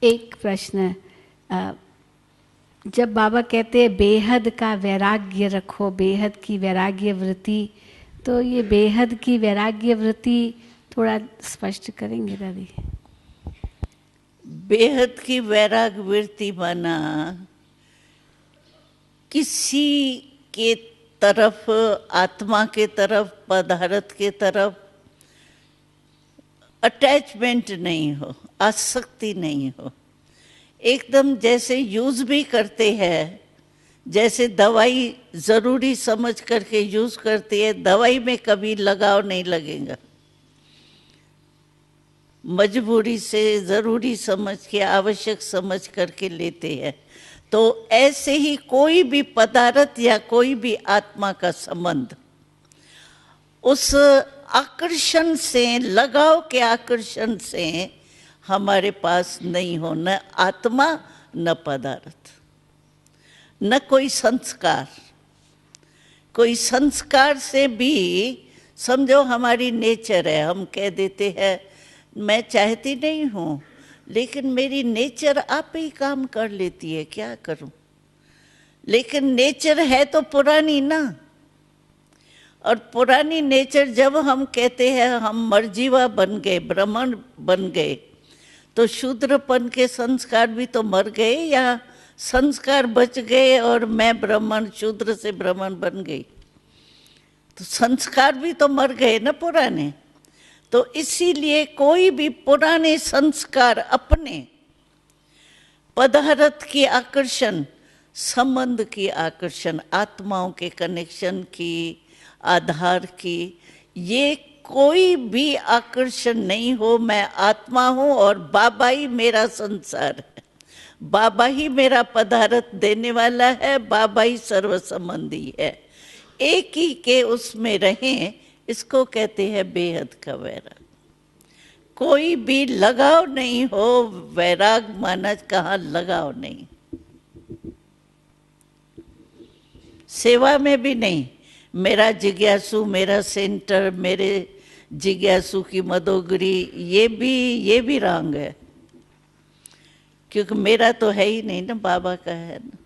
एक प्रश्न, जब बाबा कहते हैं बेहद का वैराग्य रखो, बेहद की वैराग्य वृत्ति, तो ये बेहद की वैराग्य वृत्ति थोड़ा स्पष्ट करेंगे दादी? बेहद की वैराग वृत्ति माना किसी के तरफ, आत्मा के तरफ, पदार्थ के तरफ अटैचमेंट नहीं हो, आसक्ति नहीं हो। एकदम जैसे यूज भी करते हैं, जैसे दवाई जरूरी समझ करके यूज करते हैं, दवाई में कभी लगाव नहीं लगेगा, मजबूरी से जरूरी समझ के, आवश्यक समझ करके लेते हैं। तो ऐसे ही कोई भी पदार्थ या कोई भी आत्मा का संबंध उस आकर्षण से, लगाव के आकर्षण से हमारे पास नहीं हो, न आत्मा न पदार्थ, न कोई संस्कार। कोई संस्कार से भी समझो हमारी नेचर है, हम कह देते हैं मैं चाहती नहीं हूँ लेकिन मेरी नेचर आप ही काम कर लेती है, क्या करूं। लेकिन नेचर है तो पुरानी ना, और पुरानी नेचर जब हम कहते हैं हम मरजीवा बन गए, ब्राह्मण बन गए, तो शूद्रपन के संस्कार भी तो मर गए या संस्कार बच गए और मैं ब्राह्मण शूद्र से ब्राह्मण बन गई? तो संस्कार भी तो मर गए ना पुराने। तो इसीलिए कोई भी पुराने संस्कार अपने पदार्थ की आकर्षण, संबंध की आकर्षण, आत्माओं के कनेक्शन की, आधार की, ये कोई भी आकर्षण नहीं हो। मैं आत्मा हूँ और बाबा ही मेरा संसार है, बाबा ही मेरा पदार्थ देने वाला है, बाबा ही सर्व संबंधी है। एक ही के उसमें रहें, इसको कहते हैं बेहद का वैराग। कोई भी लगाव नहीं हो, वैराग माना कहाँ लगाव नहीं। सेवा में भी नहीं, मेरा जिज्ञासु, मेरा सेंटर, मेरे जिज्ञासु की मदोगरी, ये भी रंग है, क्योंकि मेरा तो है ही नहीं ना, बाबा का है ना।